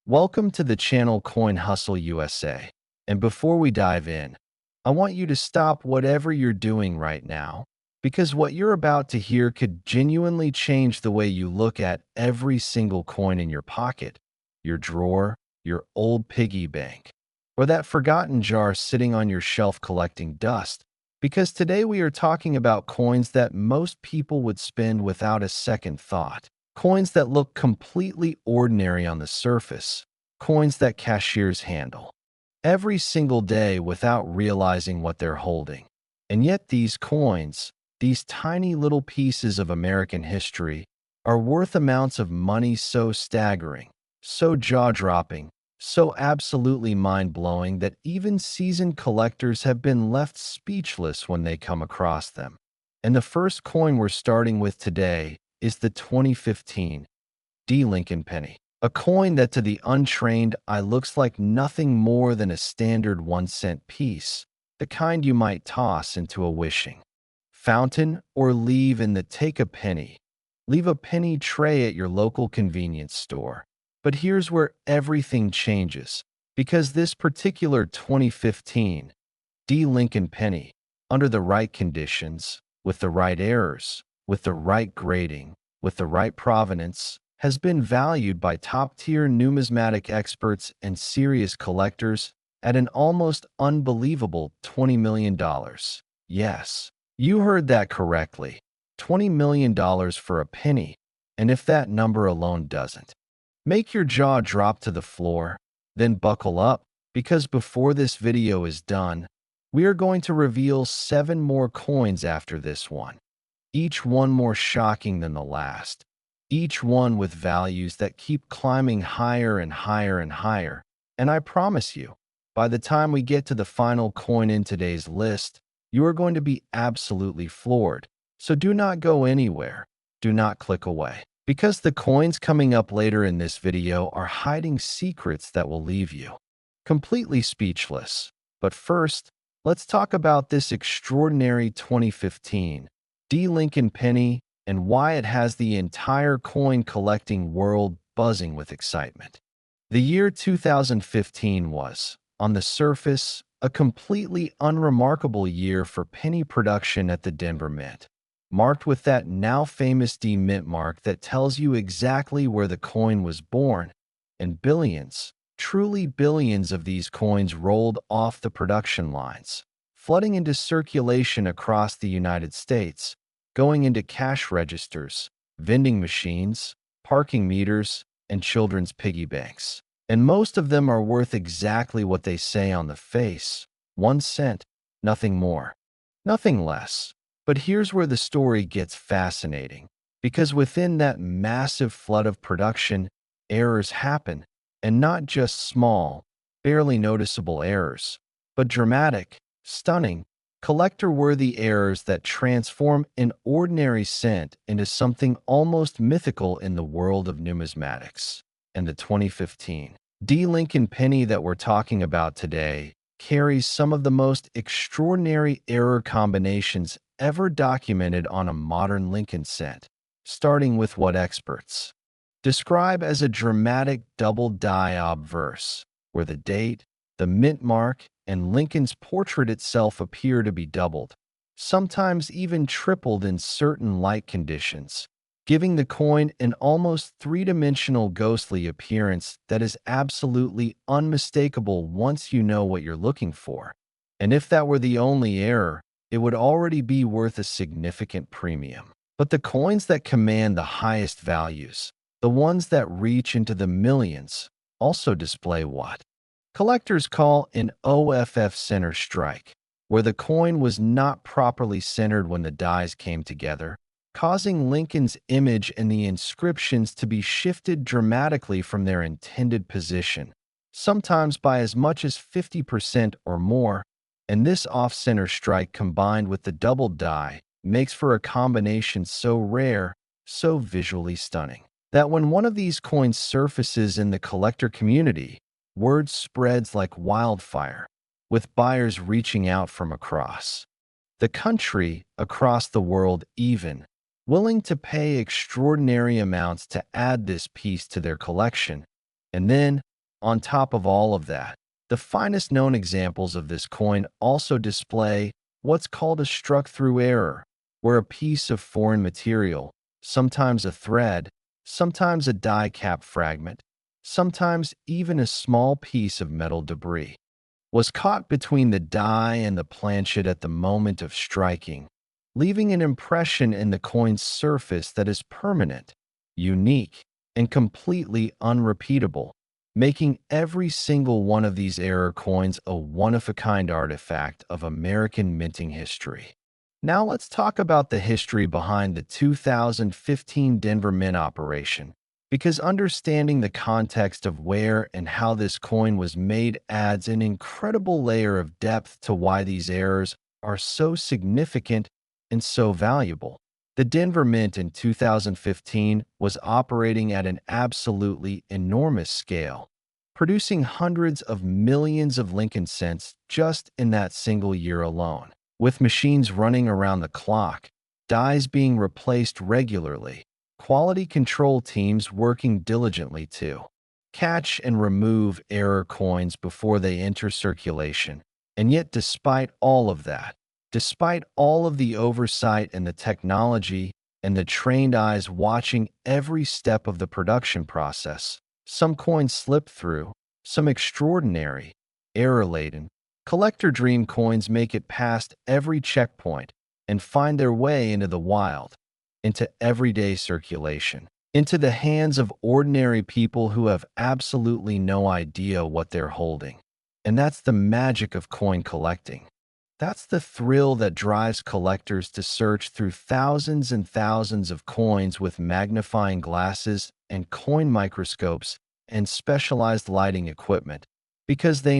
Welcome to the channel Coin Hustle USA. And before we dive in, I want you to stop whatever you're doing right now, because what you're about to hear could genuinely change the way you look at every single coin in your pocket, your drawer, your old piggy bank, or that forgotten jar sitting on your shelf collecting dust. Because today we are talking about coins that most people would spend without a second thought. Coins that look completely ordinary on the surface, coins that cashiers handle every single day without realizing what they're holding. And yet these coins, these tiny little pieces of American history, are worth amounts of money so staggering, so jaw-dropping, so absolutely mind-blowing that even seasoned collectors have been left speechless when they come across them. And the first coin we're starting with today is the 2015 Lincoln Penny, a coin that to the untrained eye looks like nothing more than a standard 1-cent piece, the kind you might toss into a wishing fountain or leave in the leave a penny tray at your local convenience store. But here's where everything changes, because this particular 2015 Lincoln Penny, under the right conditions, with the right errors, with the right grading, with the right provenance, has been valued by top-tier numismatic experts and serious collectors at an almost unbelievable $20 million. Yes, you heard that correctly. $20 million for a penny. And if that number alone doesn't make your jaw drop to the floor, then buckle up, because before this video is done, we are going to reveal 7 more coins after this one, each one more shocking than the last, each one with values that keep climbing higher and higher and higher. And I promise you, by the time we get to the final coin in today's list, you are going to be absolutely floored. So do not go anywhere. Do not click away, because the coins coming up later in this video are hiding secrets that will leave you completely speechless. But first, let's talk about this extraordinary 2015 Lincoln Penny and why it has the entire coin collecting world buzzing with excitement. The year 2015 was, on the surface, a completely unremarkable year for penny production at the Denver Mint, marked with that now famous D Mint mark that tells you exactly where the coin was born, and billions, truly billions of these coins rolled off the production lines, flooding into circulation across the United States, going into cash registers, vending machines, parking meters, and children's piggy banks. And most of them are worth exactly what they say on the face: 1 cent, nothing more, nothing less. But here's where the story gets fascinating, because within that massive flood of production, errors happen, and not just small, barely noticeable errors, but dramatic, stunning, collector-worthy errors that transform an ordinary cent into something almost mythical in the world of numismatics. And the 2015 Lincoln Penny that we're talking about today carries some of the most extraordinary error combinations ever documented on a modern Lincoln cent, starting with what experts describe as a dramatic double-die obverse, where the date, the mint mark, and Lincoln's portrait itself appear to be doubled, sometimes even tripled in certain light conditions, giving the coin an almost three-dimensional ghostly appearance that is absolutely unmistakable once you know what you're looking for. And if that were the only error, it would already be worth a significant premium. But the coins that command the highest values, the ones that reach into the millions, also display what collectors call an OFF center strike, where the coin was not properly centered when the dies came together, causing Lincoln's image and the inscriptions to be shifted dramatically from their intended position, sometimes by as much as 50% or more. And this off-center strike combined with the double die makes for a combination so rare, so visually stunning, that when one of these coins surfaces in the collector community, word spreads like wildfire, with buyers reaching out from across the country, across the world even, willing to pay extraordinary amounts to add this piece to their collection. And then, On top of all of that, the finest known examples of this coin also display what's called a struck-through error, where a piece of foreign material, sometimes a thread, sometimes a die-cap fragment, sometimes even a small piece of metal debris, was caught between the die and the planchet at the moment of striking, leaving an impression in the coin's surface that is permanent, unique, and completely unrepeatable, making every single one of these error coins a one-of-a-kind artifact of American minting history. Now let's talk about the history behind the 2015 Denver Mint operation, because understanding the context of where and how this coin was made adds an incredible layer of depth to why these errors are so significant and so valuable. The Denver Mint in 2015 was operating at an absolutely enormous scale, producing hundreds of millions of Lincoln cents just in that single year alone. With machines running around the clock, dies being replaced regularly, quality control teams working diligently to catch and remove error coins before they enter circulation. And yet, despite all of that, despite all of the oversight and the technology and the trained eyes watching every step of the production process, some coins slip through, some extraordinary, error-laden, collector dream coins make it past every checkpoint and find their way into the wild, into everyday circulation, into the hands of ordinary people who have absolutely no idea what they're holding. And that's the magic of coin collecting. That's the thrill that drives collectors to search through thousands and thousands of coins with magnifying glasses and coin microscopes and specialized lighting equipment, because they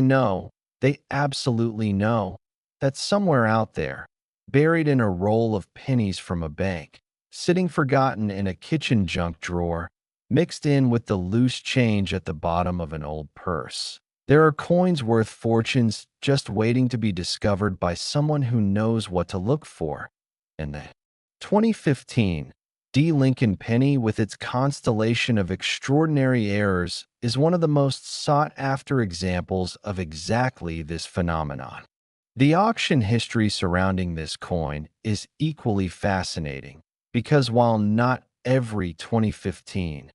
absolutely know, that somewhere out there, buried in a roll of pennies from a bank, sitting forgotten in a kitchen junk drawer, mixed in with the loose change at the bottom of an old purse, there are coins worth fortunes just waiting to be discovered by someone who knows what to look for. And the 2015 Lincoln Penny, with its constellation of extraordinary errors, is one of the most sought-after examples of exactly this phenomenon. The auction history surrounding this coin is equally fascinating, because while not every 2015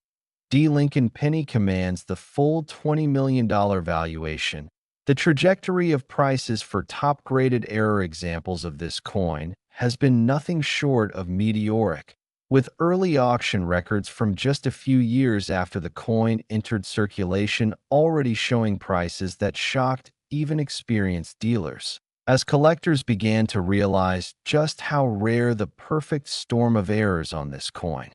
Lincoln Penny commands the full $20 million valuation, the trajectory of prices for top-graded error examples of this coin has been nothing short of meteoric, with early auction records from just a few years after the coin entered circulation already showing prices that shocked even experienced dealers. As collectors began to realize just how rare the perfect storm of errors on this coin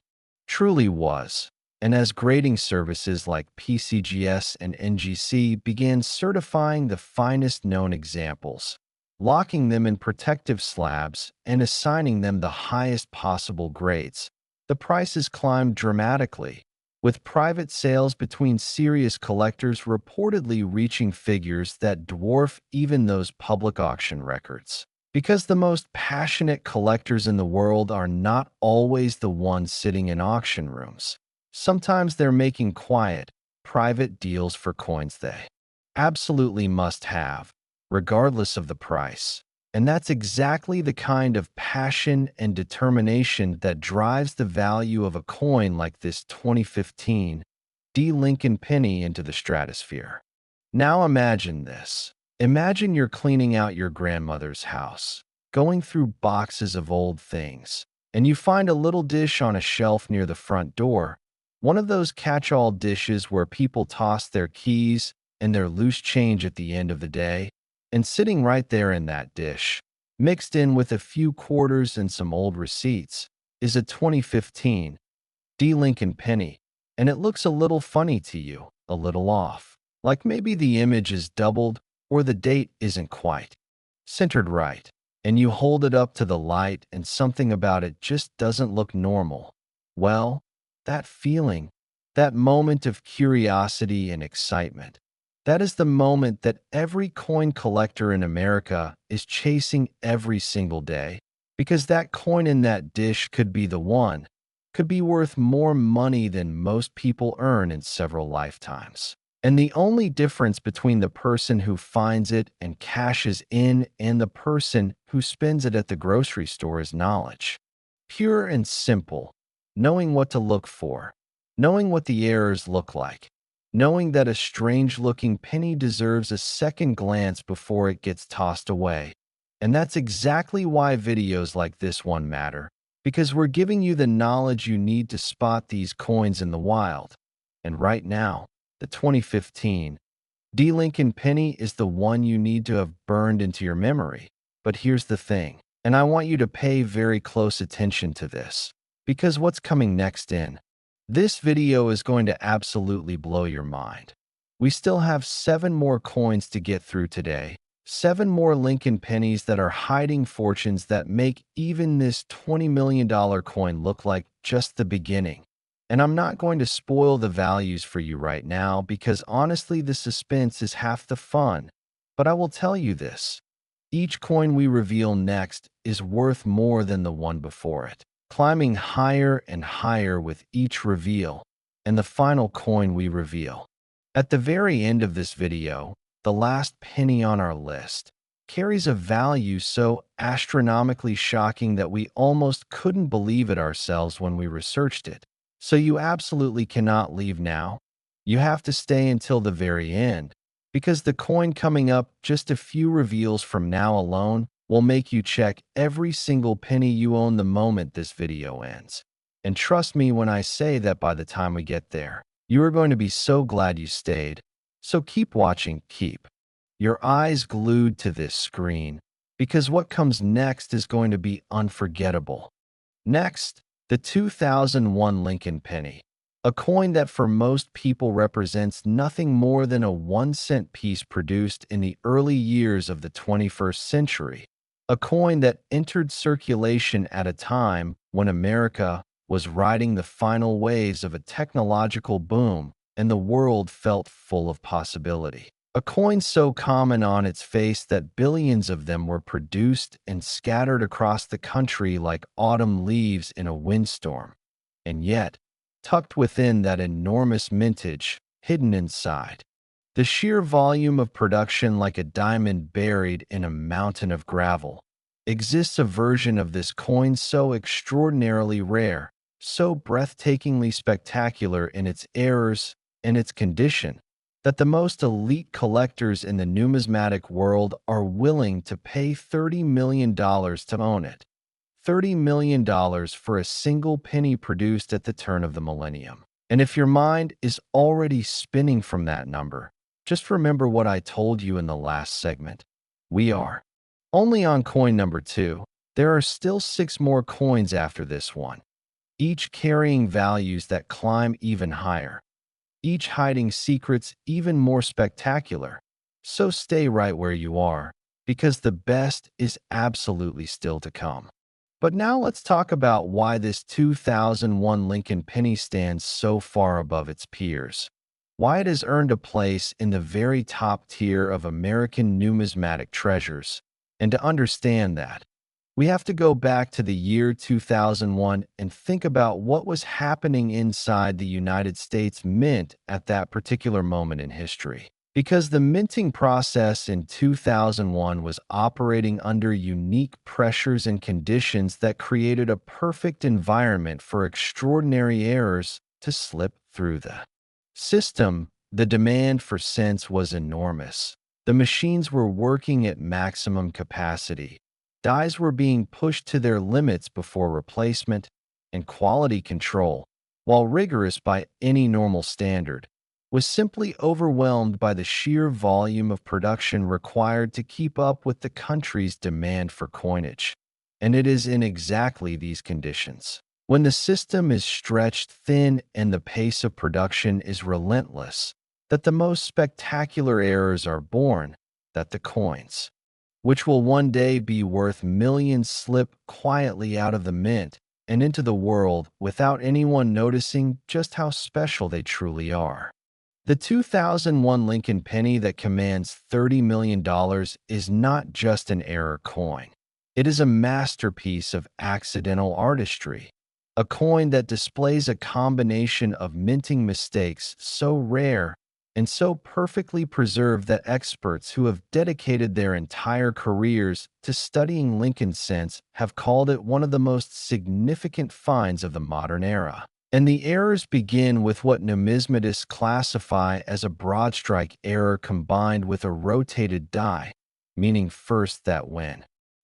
truly was, and as grading services like PCGS and NGC began certifying the finest known examples, locking them in protective slabs and assigning them the highest possible grades, the prices climbed dramatically, with private sales between serious collectors reportedly reaching figures that dwarf even those public auction records. Because the most passionate collectors in the world are not always the ones sitting in auction rooms. Sometimes they're making quiet, private deals for coins they absolutely must have, regardless of the price. And that's exactly the kind of passion and determination that drives the value of a coin like this 2015 Lincoln Penny into the stratosphere. Now imagine this. Imagine you're cleaning out your grandmother's house, going through boxes of old things, and you find a little dish on a shelf near the front door, one of those catch-all dishes where people toss their keys and their loose change at the end of the day, and sitting right there in that dish, mixed in with a few quarters and some old receipts, is a 2015 Lincoln Penny, and it looks a little funny to you, a little off. Like maybe the image is doubled or the date isn't quite centered right, and you hold it up to the light and something about it just doesn't look normal. Well, that feeling, that moment of curiosity and excitement, that is the moment that every coin collector in America is chasing every single day, because that coin in that dish could be the one, could be worth more money than most people earn in several lifetimes. And the only difference between the person who finds it and cashes in and the person who spends it at the grocery store is knowledge. Pure and simple, knowing what to look for, knowing what the errors look like, knowing that a strange-looking penny deserves a second glance before it gets tossed away. And that's exactly why videos like this one matter, because we're giving you the knowledge you need to spot these coins in the wild. And right now, the 2015 Lincoln Penny is the one you need to have burned into your memory. But here's the thing, and I want you to pay very close attention to this, because what's coming next in this video is going to absolutely blow your mind. We still have 7 more coins to get through today, 7 more Lincoln Pennies that are hiding fortunes that make even this $20 million coin look like just the beginning. And I'm not going to spoil the values for you right now because honestly, the suspense is half the fun. But I will tell you this. Each coin we reveal next is worth more than the one before it, climbing higher and higher with each reveal. And the final coin we reveal at the very end of this video, the last penny on our list, carries a value so astronomically shocking that we almost couldn't believe it ourselves when we researched it. So you absolutely cannot leave now. You have to stay until the very end, because the coin coming up just a few reveals from now alone will make you check every single penny you own the moment this video ends. And trust me when I say that by the time we get there, you are going to be so glad you stayed. So keep watching, keep your eyes glued to this screen, because what comes next is going to be unforgettable. Next, the 2001 Lincoln Penny, a coin that for most people represents nothing more than a 1-cent piece produced in the early years of the 21st century, a coin that entered circulation at a time when America was riding the final waves of a technological boom and the world felt full of possibility. A coin so common on its face that billions of them were produced and scattered across the country like autumn leaves in a windstorm. And yet, tucked within that enormous mintage, hidden inside, the sheer volume of production like a diamond buried in a mountain of gravel, exists a version of this coin so extraordinarily rare, so breathtakingly spectacular in its errors and its condition, that the most elite collectors in the numismatic world are willing to pay $30 million to own it. $30 million for a single penny produced at the turn of the millennium. And if your mind is already spinning from that number, just remember what I told you in the last segment. We are only on coin number 2. There are still 6 more coins after this one, each carrying values that climb even higher, each hiding secrets even more spectacular. So stay right where you are, because the best is absolutely still to come. But now let's talk about why this 2001 Lincoln Penny stands so far above its peers, why it has earned a place in the very top tier of American numismatic treasures. And to understand that, we have to go back to the year 2001 and think about what was happening inside the United States Mint at that particular moment in history. Because the minting process in 2001 was operating under unique pressures and conditions that created a perfect environment for extraordinary errors to slip through the system. The demand for cents was enormous. The machines were working at maximum capacity. Dies were being pushed to their limits before replacement, and quality control, while rigorous by any normal standard, was simply overwhelmed by the sheer volume of production required to keep up with the country's demand for coinage. And it is in exactly these conditions, when the system is stretched thin and the pace of production is relentless, that the most spectacular errors are born, that the coins, which will one day be worth millions, slip quietly out of the mint and into the world without anyone noticing just how special they truly are. The 2001 Lincoln Penny that commands $30 million is not just an error coin. It is a masterpiece of accidental artistry, a coin that displays a combination of minting mistakes so rare and so perfectly preserved that experts who have dedicated their entire careers to studying Lincoln cents have called it one of the most significant finds of the modern era. And the errors begin with what numismatists classify as a broad strike error combined with a rotated die, meaning first that when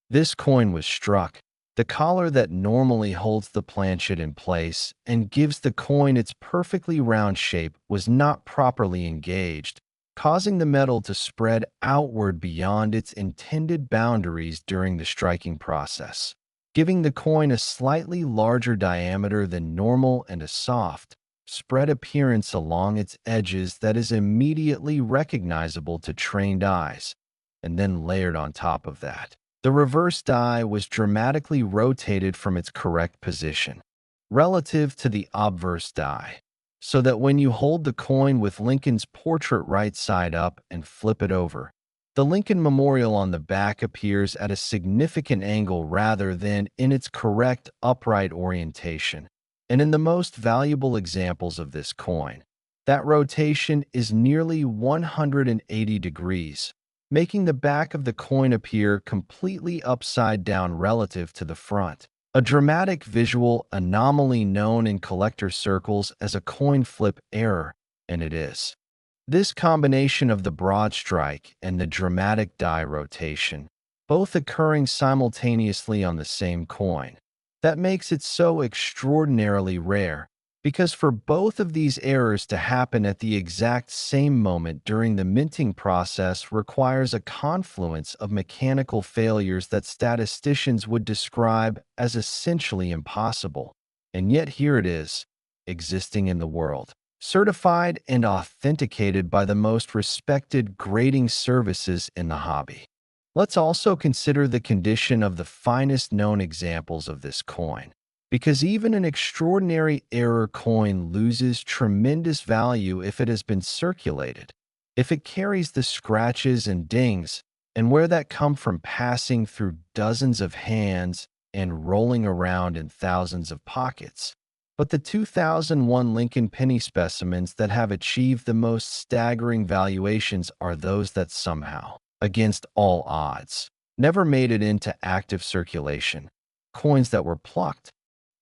this coin was struck, the collar that normally holds the planchet in place and gives the coin its perfectly round shape was not properly engaged, causing the metal to spread outward beyond its intended boundaries during the striking process, giving the coin a slightly larger diameter than normal and a soft, spread appearance along its edges that is immediately recognizable to trained eyes, and then layered on top of that. The reverse die was dramatically rotated from its correct position, relative to the obverse die, so that when you hold the coin with Lincoln's portrait right side up and flip it over, the Lincoln Memorial on the back appears at a significant angle rather than in its correct upright orientation. And in the most valuable examples of this coin, that rotation is nearly 180 degrees, making the back of the coin appear completely upside down relative to the front. A dramatic visual anomaly known in collector circles as a coin flip error, and it is. This combination of the broad strike and the dramatic die rotation, both occurring simultaneously on the same coin, that makes it so extraordinarily rare, because for both of these errors to happen at the exact same moment during the minting process requires a confluence of mechanical failures that statisticians would describe as essentially impossible. And yet here it is, existing in the world, certified and authenticated by the most respected grading services in the hobby. Let's also consider the condition of the finest known examples of this coin, because even an extraordinary error coin loses tremendous value if it has been circulated, if it carries the scratches and dings, and where that come from passing through dozens of hands and rolling around in thousands of pockets. But the 2001 Lincoln Penny specimens that have achieved the most staggering valuations are those that somehow, against all odds, never made it into active circulation, coins that were plucked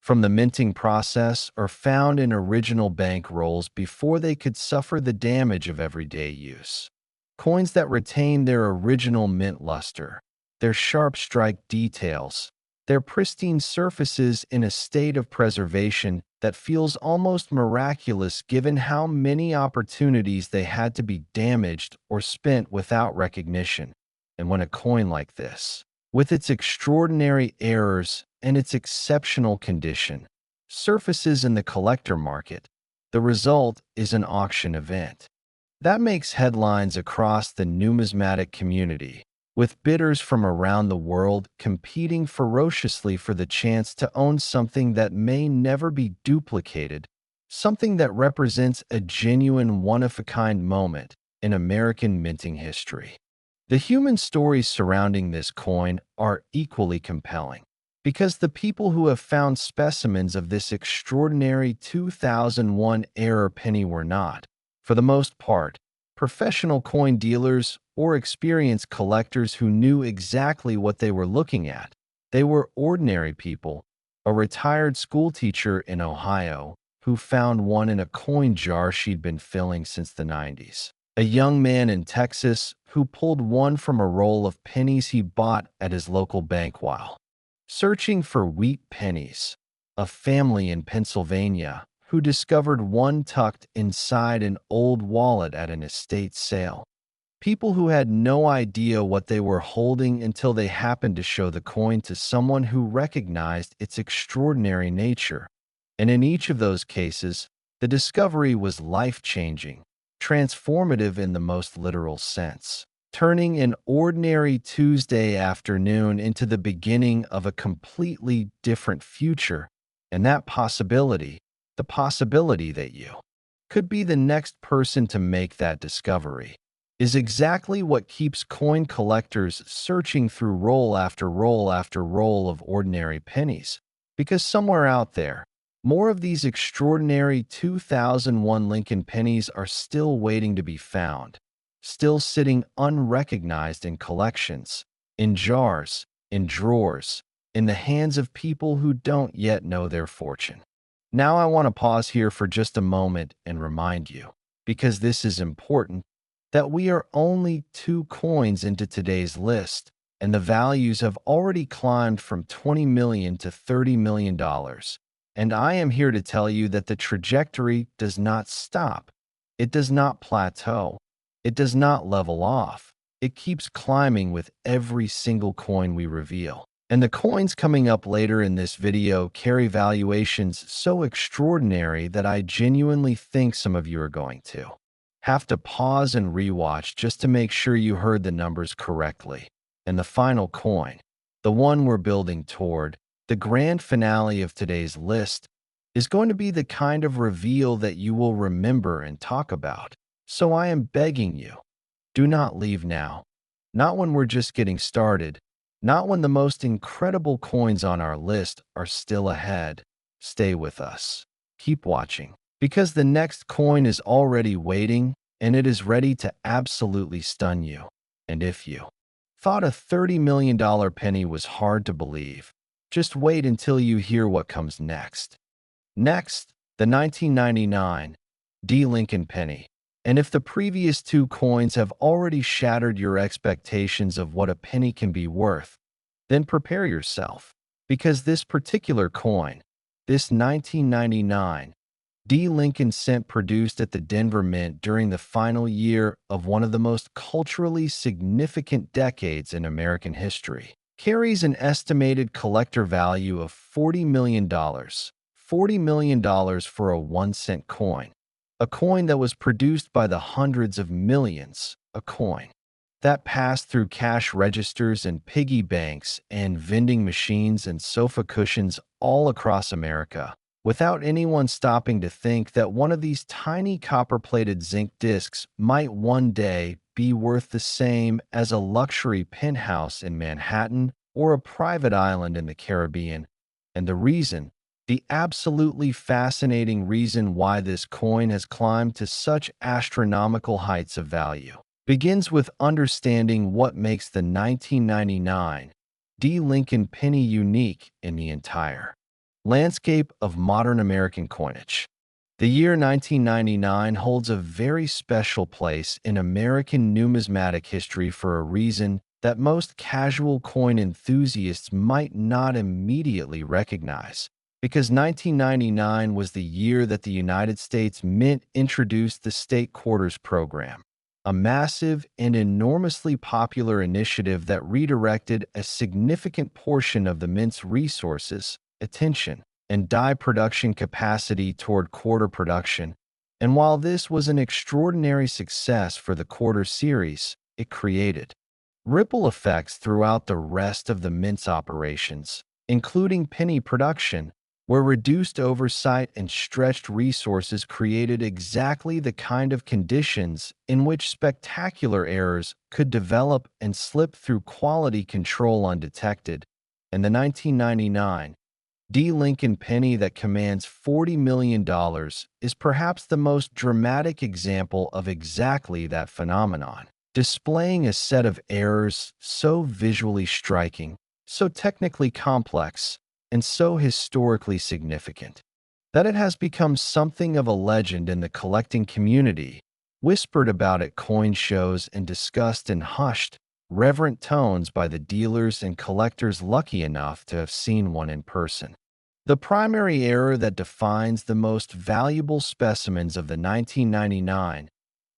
from the minting process or found in original bank rolls before they could suffer the damage of everyday use. Coins that retain their original mint luster, their sharp strike details, their pristine surfaces in a state of preservation that feels almost miraculous given how many opportunities they had to be damaged or spent without recognition. And when a coin like this, with its extraordinary errors and its exceptional condition, surfaces in the collector market, the result is an auction event. That makes headlines across the numismatic community, with bidders from around the world competing ferociously for the chance to own something that may never be duplicated, something that represents a genuine one-of-a-kind moment in American minting history. The human stories surrounding this coin are equally compelling, because the people who have found specimens of this extraordinary 2001 error penny were not, for the most part, professional coin dealers or experienced collectors who knew exactly what they were looking at. They were ordinary people, a retired schoolteacher in Ohio who found one in a coin jar she'd been filling since the 90s. A young man in Texas who pulled one from a roll of pennies he bought at his local bank while searching for wheat pennies. A family in Pennsylvania who discovered one tucked inside an old wallet at an estate sale. People who had no idea what they were holding until they happened to show the coin to someone who recognized its extraordinary nature. And in each of those cases, the discovery was life-changing, transformative in the most literal sense, turning an ordinary Tuesday afternoon into the beginning of a completely different future. And that possibility, the possibility that you could be the next person to make that discovery, is exactly what keeps coin collectors searching through roll after roll after roll of ordinary pennies. Because somewhere out there, More of these extraordinary 2001 Lincoln Pennies are still waiting to be found, still sitting unrecognized in collections, in jars, in drawers, in the hands of people who don't yet know their fortune. Now I want to pause here for just a moment and remind you, because this is important, that we are only 2 coins into today's list, and the values have already climbed from $20 million to $30 million. And I am here to tell you that the trajectory does not stop. It does not plateau. It does not level off. It keeps climbing with every single coin we reveal. And the coins coming up later in this video carry valuations so extraordinary that I genuinely think some of you are going to have to pause and rewatch just to make sure you heard the numbers correctly. And the final coin, the one we're building toward, the grand finale of today's list, is going to be the kind of reveal that you will remember and talk about. So I am begging you, do not leave now. Not when we're just getting started. Not when the most incredible coins on our list are still ahead. Stay with us. Keep watching, because the next coin is already waiting, and it is ready to absolutely stun you. And if you thought a $30 million penny was hard to believe, just wait until you hear what comes next. Next, the 1999 D. Lincoln Penny. And if the previous 2 coins have already shattered your expectations of what a penny can be worth, then prepare yourself, because this particular coin, this 1999 D. Lincoln cent produced at the Denver Mint during the final year of one of the most culturally significant decades in American history, carries an estimated collector value of $40 million. $40 million for a 1-cent coin. A coin that was produced by the hundreds of millions. A coin that passed through cash registers and piggy banks and vending machines and sofa cushions all across America, without anyone stopping to think that one of these tiny copper-plated zinc discs might one day be worth the same as a luxury penthouse in Manhattan or a private island in the Caribbean. And the reason, the absolutely fascinating reason why this coin has climbed to such astronomical heights of value, begins with understanding what makes the 1999 D. Lincoln penny unique in the entire landscape of modern American coinage. The year 1999 holds a very special place in American numismatic history for a reason that most casual coin enthusiasts might not immediately recognize. Because 1999 was the year that the United States Mint introduced the State Quarters Program, a massive and enormously popular initiative that redirected a significant portion of the Mint's resources, attention, and die production capacity toward quarter production. And while this was an extraordinary success for the quarter series, it created ripple effects throughout the rest of the Mint's operations, including penny production, where reduced oversight and stretched resources created exactly the kind of conditions in which spectacular errors could develop and slip through quality control undetected. And the 1999 D. Lincoln penny that commands $40 million is perhaps the most dramatic example of exactly that phenomenon, displaying a set of errors so visually striking, so technically complex, and so historically significant that it has become something of a legend in the collecting community, whispered about at coin shows and discussed in hushed, reverent tones by the dealers and collectors lucky enough to have seen one in person. The primary error that defines the most valuable specimens of the 1999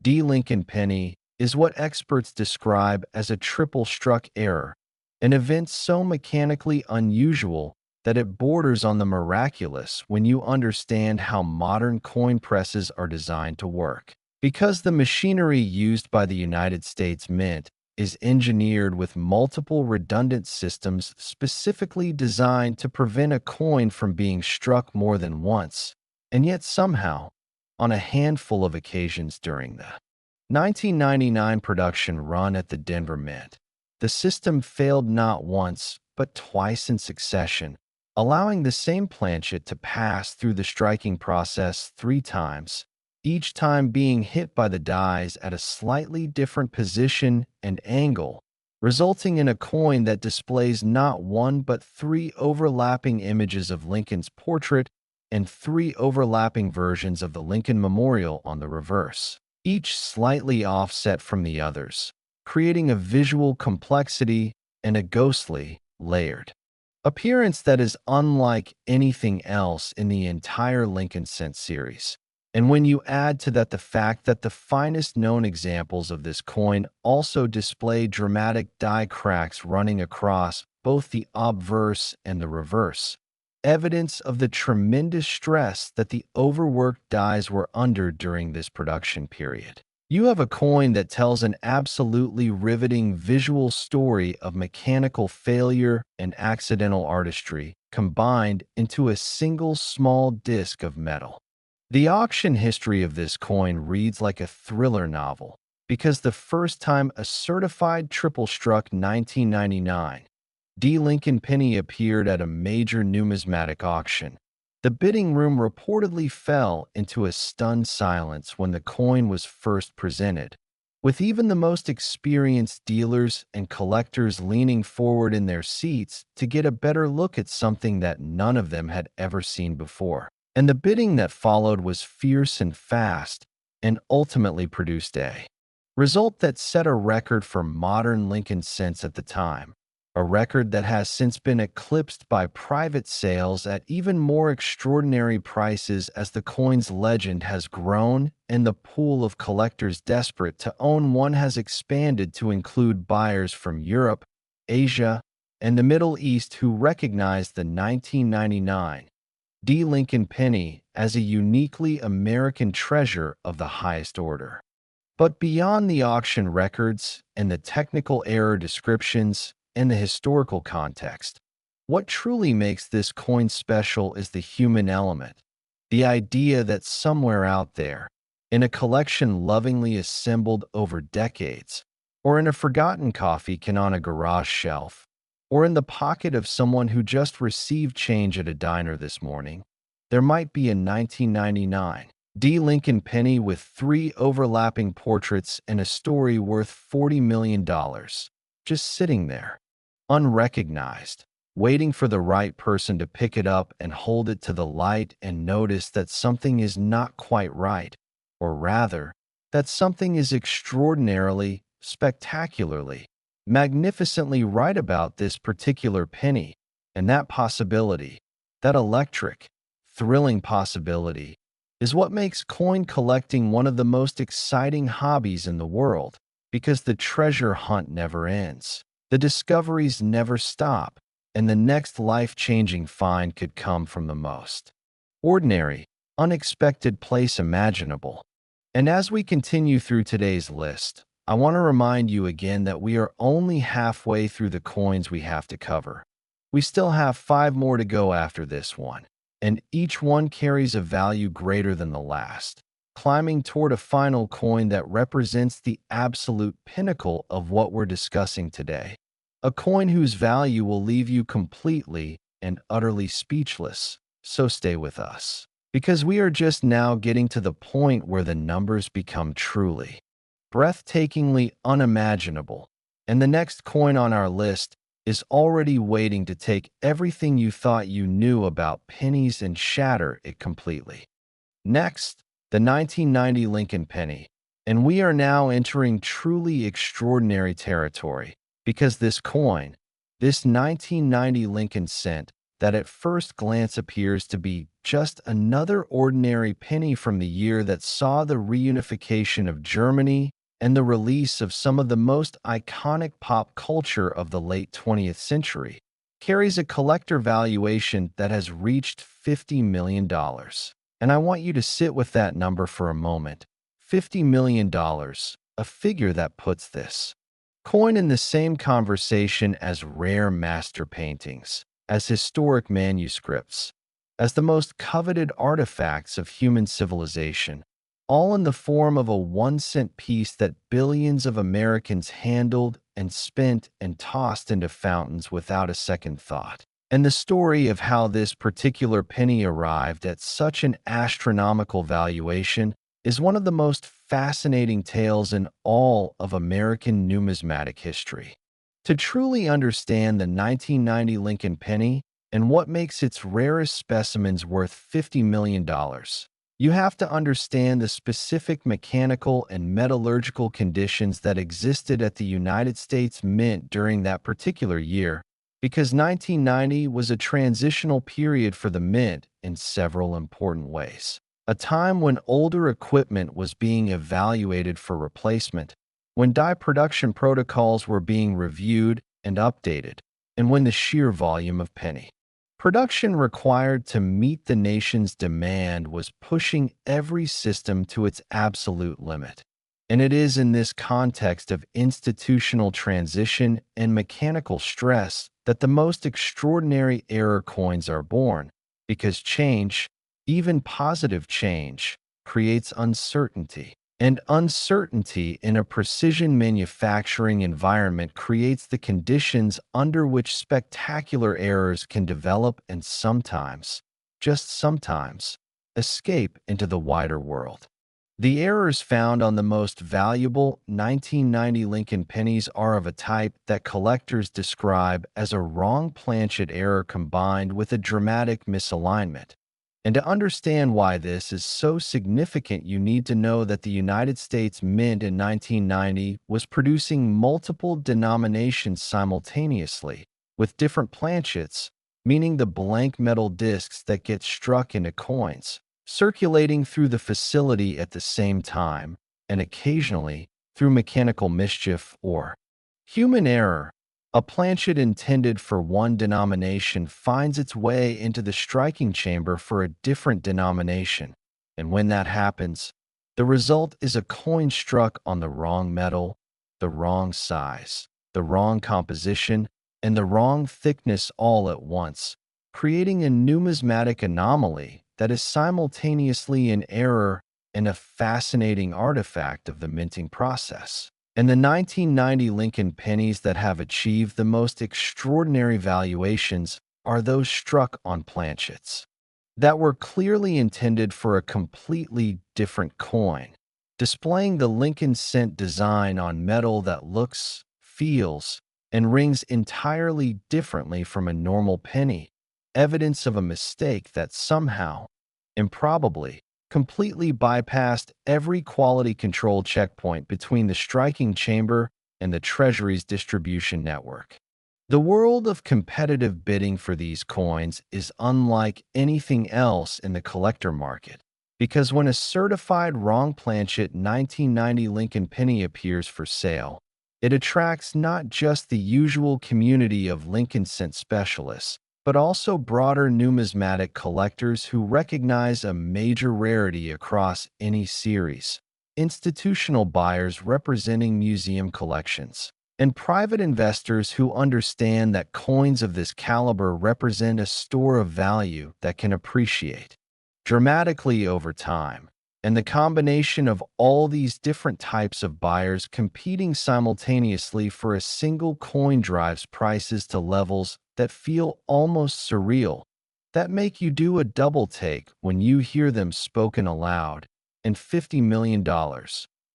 D. Lincoln penny is what experts describe as a triple-struck error, an event so mechanically unusual that it borders on the miraculous when you understand how modern coin presses are designed to work. Because the machinery used by the United States Mint is engineered with multiple redundant systems specifically designed to prevent a coin from being struck more than once, and yet somehow, on a handful of occasions during the 1999 production run at the Denver Mint, the system failed not once but twice in succession, allowing the same planchet to pass through the striking process 3 times, each time being hit by the dies at a slightly different position and angle, resulting in a coin that displays not one but 3 overlapping images of Lincoln's portrait and 3 overlapping versions of the Lincoln Memorial on the reverse, each slightly offset from the others, creating a visual complexity and a ghostly, layered appearance that is unlike anything else in the entire Lincoln Cent series. And when you add to that the fact that the finest known examples of this coin also display dramatic die cracks running across both the obverse and the reverse, evidence of the tremendous stress that the overworked dies were under during this production period. You have a coin that tells an absolutely riveting visual story of mechanical failure and accidental artistry combined into a single small disc of metal. The auction history of this coin reads like a thriller novel because the first time a certified triple struck 1999 Lincoln Penny appeared at a major numismatic auction, the bidding room reportedly fell into a stunned silence when the coin was first presented, with even the most experienced dealers and collectors leaning forward in their seats to get a better look at something that none of them had ever seen before. And the bidding that followed was fierce and fast, and ultimately produced a result that set a record for modern Lincoln cents at the time, a record that has since been eclipsed by private sales at even more extraordinary prices as the coin's legend has grown and the pool of collectors desperate to own one has expanded to include buyers from Europe, Asia, and the Middle East who recognize the 1999 Lincoln Penny as a uniquely American treasure of the highest order. But beyond the auction records and the technical error descriptions and the historical context, what truly makes this coin special is the human element, the idea that somewhere out there, in a collection lovingly assembled over decades, or in a forgotten coffee can on a garage shelf, or in the pocket of someone who just received change at a diner this morning, there might be a 1999 Lincoln Penny with 3 overlapping portraits and a story worth $40 million, just sitting there, unrecognized, waiting for the right person to pick it up and hold it to the light and notice that something is not quite right, or rather, that something is extraordinarily, spectacularly, magnificently right about this particular penny, and that possibility, that electric, thrilling possibility, is what makes coin collecting one of the most exciting hobbies in the world, because the treasure hunt never ends. The discoveries never stop, and the next life-changing find could come from the most ordinary, unexpected place imaginable. And as we continue through today's list, I want to remind you again that we are only halfway through the coins we have to cover. We still have 5 more to go after this one, and each one carries a value greater than the last, climbing toward a final coin that represents the absolute pinnacle of what we're discussing today. A coin whose value will leave you completely and utterly speechless. So stay with us, because we are just now getting to the point where the numbers become truly, breathtakingly unimaginable, and the next coin on our list is already waiting to take everything you thought you knew about pennies and shatter it completely. Next, the 1990 Lincoln Penny, and we are now entering truly extraordinary territory, because this coin, this 1990 Lincoln cent, that at first glance appears to be just another ordinary penny from the year that saw the reunification of Germany and the release of some of the most iconic pop culture of the late 20th century, carries a collector valuation that has reached $50 million. And I want you to sit with that number for a moment. $50 million, a figure that puts this coin in the same conversation as rare master paintings, as historic manuscripts, as the most coveted artifacts of human civilization, all in the form of a 1-cent piece that billions of Americans handled and spent and tossed into fountains without a second thought. And the story of how this particular penny arrived at such an astronomical valuation is one of the most fascinating tales in all of American numismatic history. To truly understand the 1990 Lincoln penny and what makes its rarest specimens worth $50 million, you have to understand the specific mechanical and metallurgical conditions that existed at the United States Mint during that particular year, because 1990 was a transitional period for the Mint in several important ways. A time when older equipment was being evaluated for replacement, when die production protocols were being reviewed and updated, and when the sheer volume of penny production required to meet the nation's demand was pushing every system to its absolute limit. And it is in this context of institutional transition and mechanical stress that the most extraordinary error coins are born, because change, even positive change, creates uncertainty. And uncertainty in a precision manufacturing environment creates the conditions under which spectacular errors can develop and sometimes, just sometimes, escape into the wider world. The errors found on the most valuable 1990 Lincoln pennies are of a type that collectors describe as a wrong planchet error combined with a dramatic misalignment. And to understand why this is so significant, you need to know that the United States Mint in 1990 was producing multiple denominations simultaneously, with different planchets, meaning the blank metal discs that get struck into coins, circulating through the facility at the same time, and occasionally, through mechanical mischief or human error, a planchet intended for one denomination finds its way into the striking chamber for a different denomination, and when that happens, the result is a coin struck on the wrong metal, the wrong size, the wrong composition, and the wrong thickness all at once, creating a numismatic anomaly that is simultaneously an error and a fascinating artifact of the minting process. And the 1990 Lincoln pennies that have achieved the most extraordinary valuations are those struck on planchets that were clearly intended for a completely different coin, displaying the Lincoln cent design on metal that looks, feels, and rings entirely differently from a normal penny, evidence of a mistake that somehow, improbably, completely bypassed every quality control checkpoint between the striking chamber and the Treasury's distribution network. The world of competitive bidding for these coins is unlike anything else in the collector market, because when a certified wrong planchet 1990 Lincoln penny appears for sale, it attracts not just the usual community of Lincoln cent specialists, but also broader numismatic collectors who recognize a major rarity across any series, institutional buyers representing museum collections, and private investors who understand that coins of this caliber represent a store of value that can appreciate dramatically over time. And the combination of all these different types of buyers competing simultaneously for a single coin drives prices to levels that feel almost surreal, that make you do a double take when you hear them spoken aloud. And $50 million,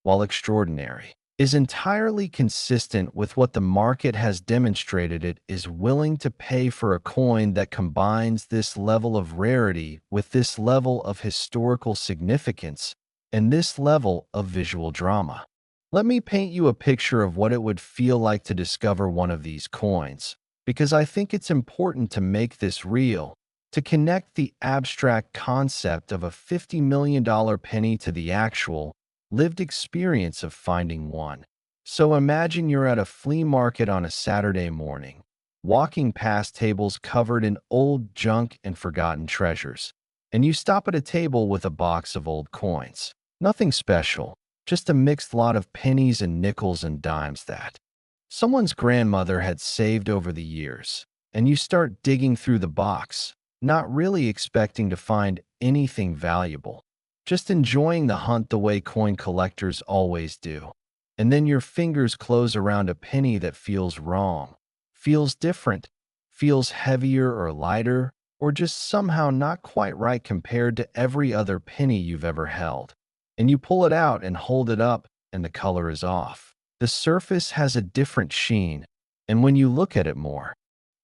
while extraordinary, is entirely consistent with what the market has demonstrated it is willing to pay for a coin that combines this level of rarity with this level of historical significance and this level of visual drama. Let me paint you a picture of what it would feel like to discover one of these coins, because I think it's important to make this real, to connect the abstract concept of a $50 million penny to the actual, lived experience of finding one. So imagine you're at a flea market on a Saturday morning, walking past tables covered in old junk and forgotten treasures, and you stop at a table with a box of old coins. Nothing special, just a mixed lot of pennies and nickels and dimes that someone's grandmother had saved over the years, and you start digging through the box, not really expecting to find anything valuable, just enjoying the hunt the way coin collectors always do. And then your fingers close around a penny that feels wrong, feels different, feels heavier or lighter, or just somehow not quite right compared to every other penny you've ever held. And you pull it out and hold it up, and the color is off. The surface has a different sheen, and when you look at it more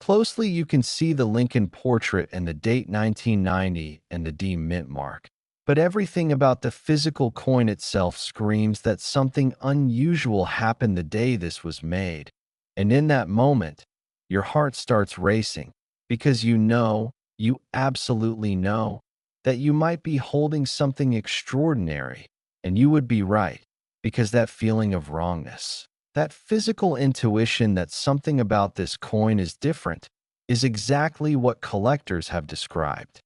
closely, you can see the Lincoln portrait and the date 1990 and the D mint mark. But everything about the physical coin itself screams that something unusual happened the day this was made. And in that moment, your heart starts racing because you absolutely know, that you might be holding something extraordinary. And you would be right, because that feeling of wrongness, that physical intuition that something about this coin is different, is exactly what collectors have described.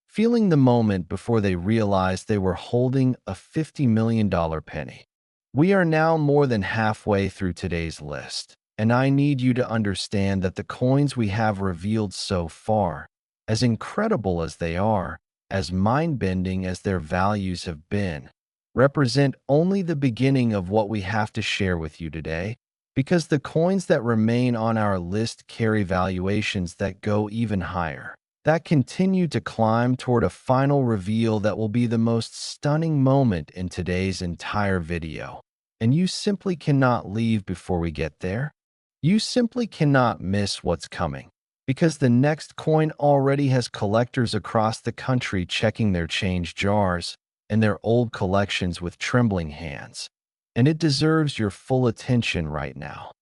Feeling the moment before they realized they were holding a $50 million penny. We are now more than halfway through today's list, and I need you to understand that the coins we have revealed so far, as incredible as they are, as mind-bending as their values have been, represent only the beginning of what we have to share with you today, because the coins that remain on our list carry valuations that go even higher, that continue to climb toward a final reveal that will be the most stunning moment in today's entire video. And you simply cannot leave before we get there. You simply cannot miss what's coming, because the next coin already has collectors across the country checking their change jars and their old collections with trembling hands, and it deserves your full attention right now.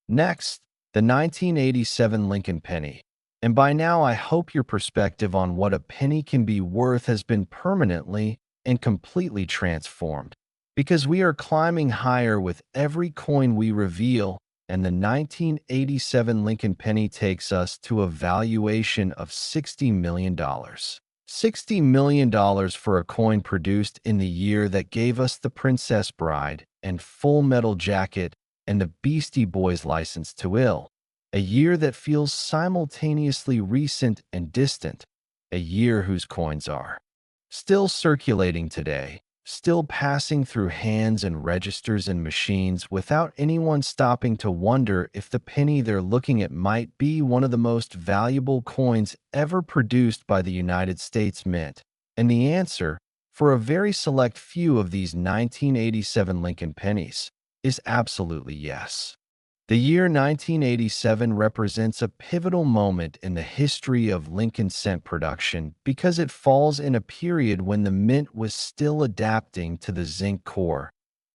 Next, the 1987 Lincoln Penny. And by now, I hope your perspective on what a penny can be worth has been permanently and completely transformed, because we are climbing higher with every coin we reveal, and the 1987 Lincoln Penny takes us to a valuation of $60 million. $60 million for a coin produced in the year that gave us The Princess Bride and Full Metal Jacket and the Beastie Boys' License to Ill. A year that feels simultaneously recent and distant. A year whose coins are still circulating today, still passing through hands and registers and machines without anyone stopping to wonder if the penny they're looking at might be one of the most valuable coins ever produced by the United States Mint. And the answer, for a very select few of these 1987 Lincoln pennies, is absolutely yes. The year 1987 represents a pivotal moment in the history of Lincoln cent production because it falls in a period when the mint was still adapting to the zinc core,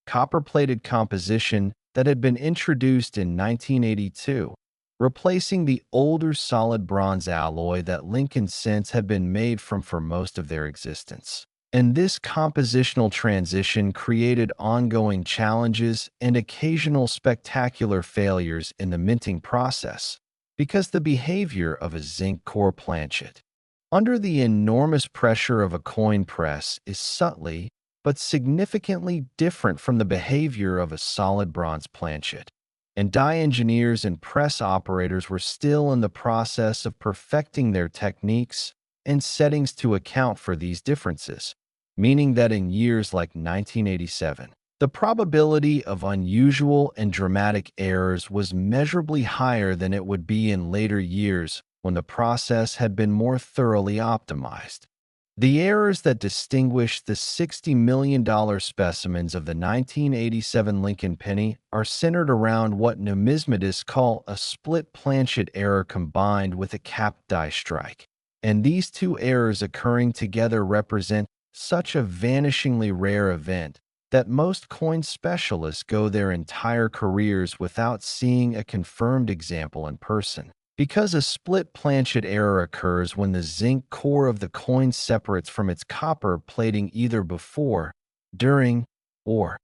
copper-plated composition that had been introduced in 1982, replacing the older solid bronze alloy that Lincoln cents had been made from for most of their existence. And this compositional transition created ongoing challenges and occasional spectacular failures in the minting process, because the behavior of a zinc core planchet under the enormous pressure of a coin press is subtly but significantly different from the behavior of a solid bronze planchet. And die engineers and press operators were still in the process of perfecting their techniques and settings to account for these differences, meaning that in years like 1987, the probability of unusual and dramatic errors was measurably higher than it would be in later years when the process had been more thoroughly optimized. The errors that distinguish the $60 million specimens of the 1987 Lincoln Penny are centered around what numismatists call a split planchet error combined with a capped die strike. And these two errors occurring together represent such a vanishingly rare event that most coin specialists go their entire careers without seeing a confirmed example in person. Because a split planchet error occurs when the zinc core of the coin separates from its copper plating either before, during, or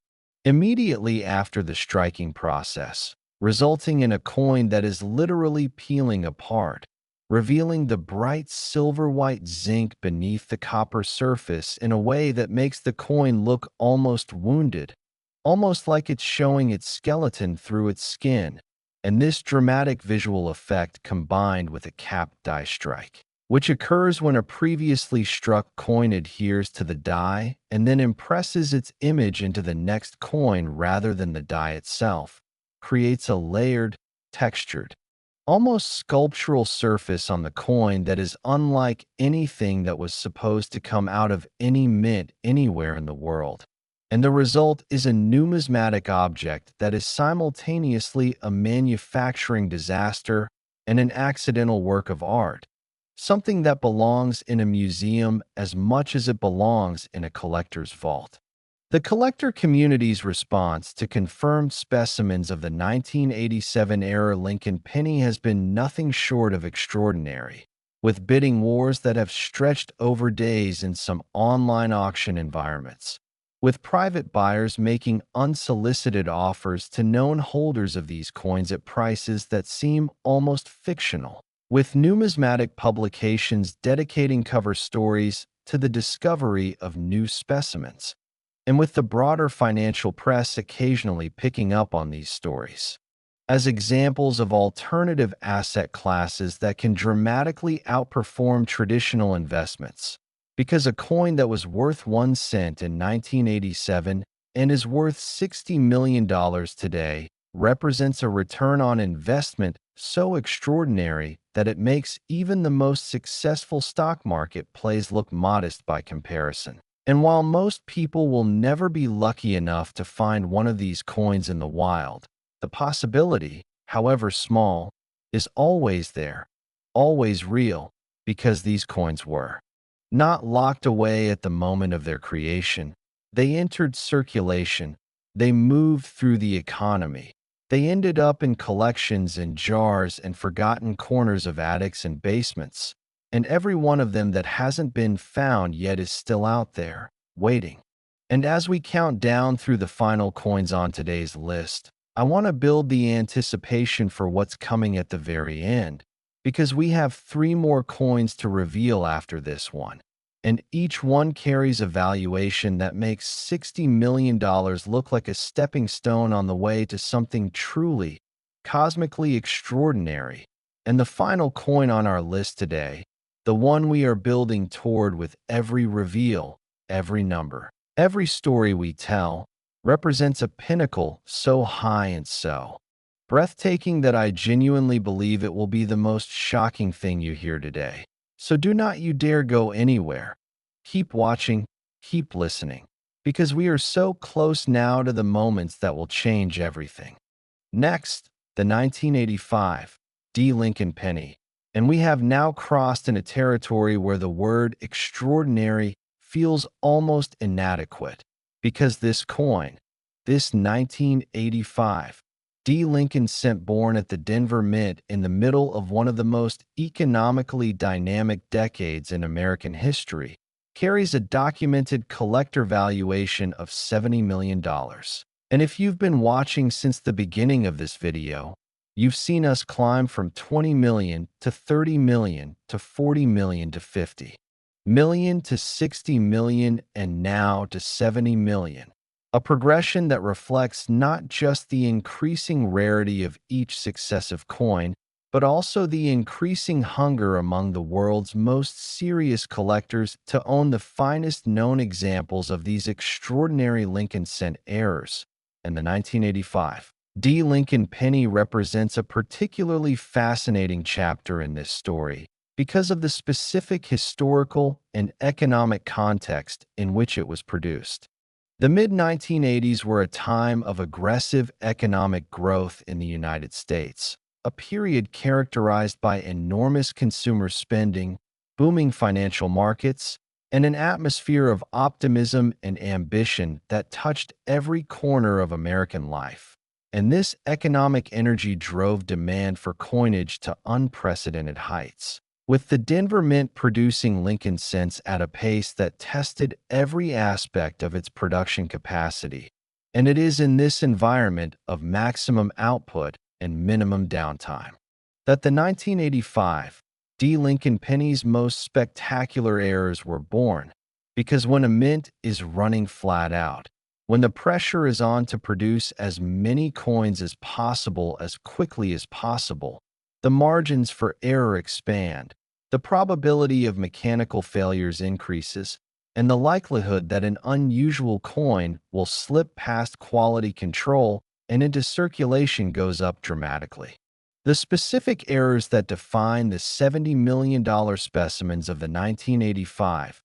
immediately after the striking process, resulting in a coin that is literally peeling apart, revealing the bright silver-white zinc beneath the copper surface in a way that makes the coin look almost wounded, almost like it's showing its skeleton through its skin. And this dramatic visual effect combined with a capped die strike, which occurs when a previously struck coin adheres to the die and then impresses its image into the next coin rather than the die itself, creates a layered, textured, almost sculptural surface on the coin that is unlike anything that was supposed to come out of any mint anywhere in the world. And the result is a numismatic object that is simultaneously a manufacturing disaster and an accidental work of art, something that belongs in a museum as much as it belongs in a collector's vault. The collector community's response to confirmed specimens of the 1987-era Lincoln Penny has been nothing short of extraordinary, with bidding wars that have stretched over days in some online auction environments, with private buyers making unsolicited offers to known holders of these coins at prices that seem almost fictional, with numismatic publications dedicating cover stories to the discovery of new specimens, and with the broader financial press occasionally picking up on these stories as examples of alternative asset classes that can dramatically outperform traditional investments. Because a coin that was worth 1 cent in 1987 and is worth $60 million today represents a return on investment so extraordinary that it makes even the most successful stock market plays look modest by comparison. And while most people will never be lucky enough to find one of these coins in the wild, the possibility, however small, is always there, always real, because these coins were not locked away at the moment of their creation. They entered circulation, they moved through the economy, they ended up in collections and jars and forgotten corners of attics and basements, and every one of them that hasn't been found yet is still out there, waiting. And as we count down through the final coins on today's list, I want to build the anticipation for what's coming at the very end, because we have 3 more coins to reveal after this one, and each one carries a valuation that makes $60 million look like a stepping stone on the way to something truly, cosmically extraordinary. And the final coin on our list today, the one we are building toward with every reveal, every number, every story we tell, represents a pinnacle so high and so breathtaking that I genuinely believe it will be the most shocking thing you hear today. So do not you dare go anywhere. Keep watching, keep listening, because we are so close now to the moments that will change everything. Next, the 1985 D. Lincoln Penny. And we have now crossed into territory where the word extraordinary feels almost inadequate, because this coin, this 1985 D. Lincoln cent born at the Denver Mint in the middle of one of the most economically dynamic decades in American history, carries a documented collector valuation of $70 million. And if you've been watching since the beginning of this video, you've seen us climb from 20 million to 30 million to 40 million to 50 million to 60 million and now to 70 million. A progression that reflects not just the increasing rarity of each successive coin, but also the increasing hunger among the world's most serious collectors to own the finest known examples of these extraordinary Lincoln cent errors. And the 1985 D. Lincoln Penny represents a particularly fascinating chapter in this story because of the specific historical and economic context in which it was produced. The mid-1980s were a time of aggressive economic growth in the United States, a period characterized by enormous consumer spending, booming financial markets, and an atmosphere of optimism and ambition that touched every corner of American life. And this economic energy drove demand for coinage to unprecedented heights, with the Denver Mint producing Lincoln cents at a pace that tested every aspect of its production capacity. And it is in this environment of maximum output and minimum downtime that the 1985 D. Lincoln Penny's most spectacular errors were born, because when a mint is running flat out, when the pressure is on to produce as many coins as possible as quickly as possible, the margins for error expand, the probability of mechanical failures increases, and the likelihood that an unusual coin will slip past quality control and into circulation goes up dramatically. The specific errors that define the $70 million specimens of the 1985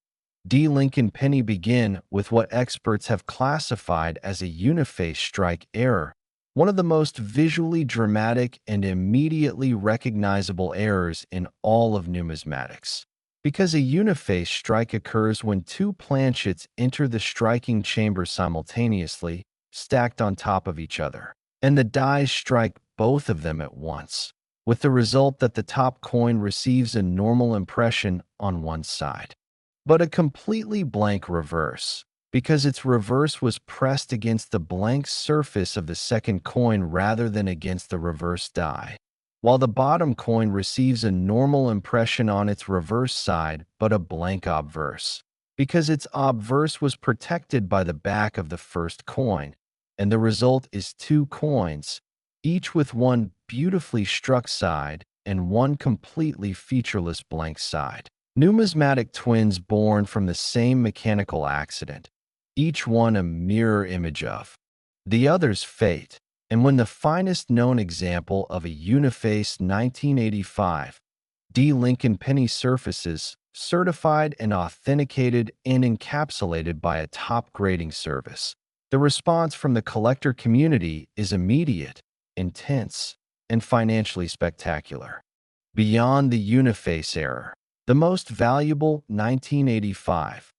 D. Lincoln Penny begin with what experts have classified as a uniface strike error, one of the most visually dramatic and immediately recognizable errors in all of numismatics. Because a uniface strike occurs when two planchets enter the striking chamber simultaneously, stacked on top of each other, and the dies strike both of them at once, with the result that the top coin receives a normal impression on one side, but a completely blank reverse, because its reverse was pressed against the blank surface of the second coin rather than against the reverse die, while the bottom coin receives a normal impression on its reverse side but a blank obverse, because its obverse was protected by the back of the first coin, and the result is two coins, each with one beautifully struck side and one completely featureless blank side. Numismatic twins born from the same mechanical accident, each one a mirror image of the other's fate. And when the finest known example of a uniface 1985 D. Lincoln Penny surfaces, certified and authenticated and encapsulated by a top grading service, the response from the collector community is immediate, intense, and financially spectacular. Beyond the uniface error, the most valuable 1985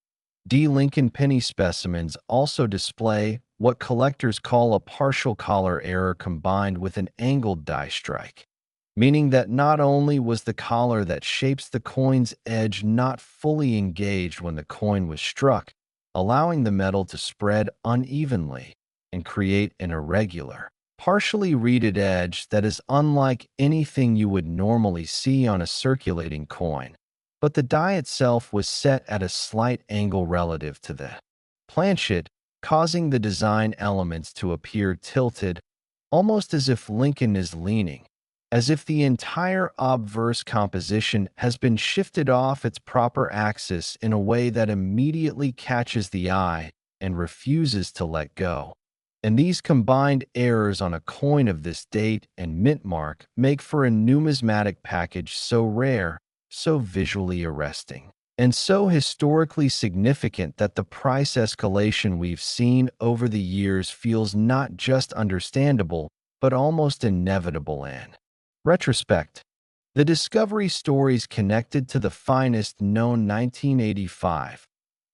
D. Lincoln Penny specimens also display what collectors call a partial collar error combined with an angled die strike, meaning that not only was the collar that shapes the coin's edge not fully engaged when the coin was struck, allowing the metal to spread unevenly and create an irregular, partially reeded edge that is unlike anything you would normally see on a circulating coin, but the die itself was set at a slight angle relative to the planchet, causing the design elements to appear tilted, almost as if Lincoln is leaning, as if the entire obverse composition has been shifted off its proper axis in a way that immediately catches the eye and refuses to let go. And these combined errors on a coin of this date and mint mark make for a numismatic package so rare, so visually arresting, and so historically significant that the price escalation we've seen over the years feels not just understandable, but almost inevitable in retrospect. The discovery stories connected to the finest known 1985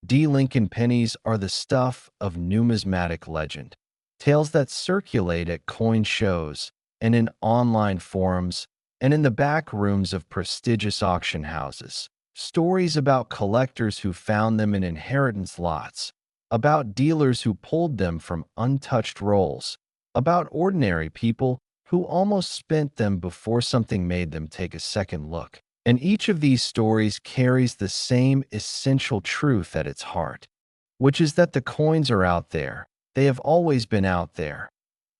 D. Lincoln pennies are the stuff of numismatic legend, tales that circulate at coin shows and in online forums and in the back rooms of prestigious auction houses. Stories about collectors who found them in inheritance lots, about dealers who pulled them from untouched rolls, about ordinary people who almost spent them before something made them take a second look. And each of these stories carries the same essential truth at its heart, which is that the coins are out there. They have always been out there.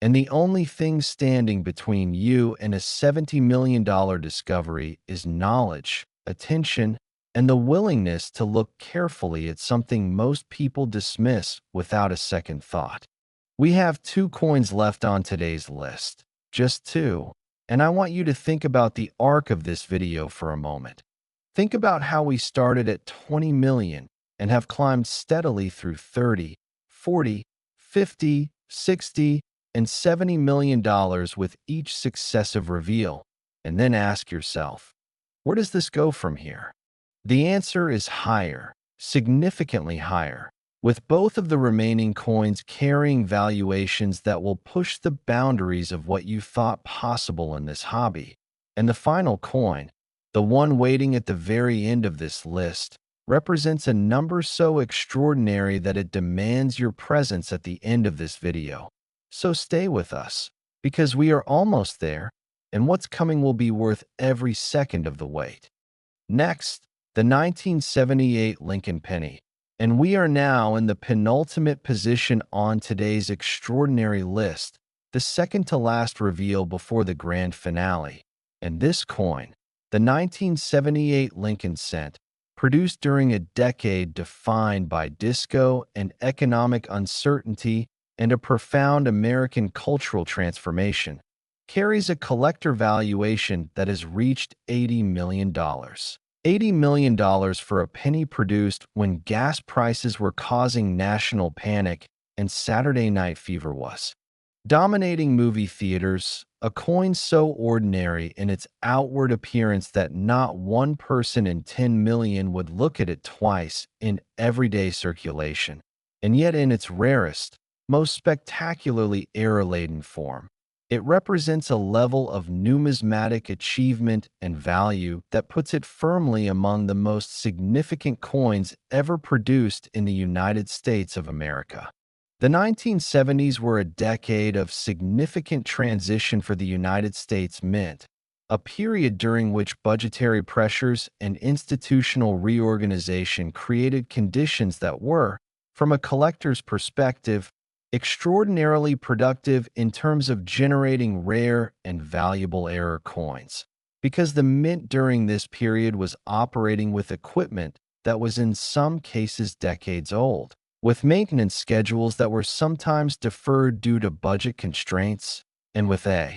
And the only thing standing between you and a $70 million discovery is knowledge, attention, and the willingness to look carefully at something most people dismiss without a second thought. We have two coins left on today's list, just two, and I want you to think about the arc of this video for a moment. Think about how we started at 20 million and have climbed steadily through 30, 40, 50, 60, and $70 million with each successive reveal, and then ask yourself, where does this go from here? The answer is higher, significantly higher, with both of the remaining coins carrying valuations that will push the boundaries of what you thought possible in this hobby. And the final coin, the one waiting at the very end of this list, represents a number so extraordinary that it demands your presence at the end of this video. So stay with us, because we are almost there, and what's coming will be worth every second of the wait. Next, the 1978 Lincoln Penny. And we are now in the penultimate position on today's extraordinary list, the second to last reveal before the grand finale. And this coin, the 1978 Lincoln cent, produced during a decade defined by disco and economic uncertainty and a profound American cultural transformation, carries a collector valuation that has reached $80 million. $80 million for a penny produced when gas prices were causing national panic and Saturday Night Fever was dominating movie theaters, a coin so ordinary in its outward appearance that not one person in 10 million would look at it twice in everyday circulation, and yet in its rarest, most spectacularly error-laden form. It represents a level of numismatic achievement and value that puts it firmly among the most significant coins ever produced in the United States of America. The 1970s were a decade of significant transition for the United States Mint, a period during which budgetary pressures and institutional reorganization created conditions that were, from a collector's perspective, extraordinarily productive in terms of generating rare and valuable error coins. Because the mint during this period was operating with equipment that was in some cases decades old, with maintenance schedules that were sometimes deferred due to budget constraints, and with a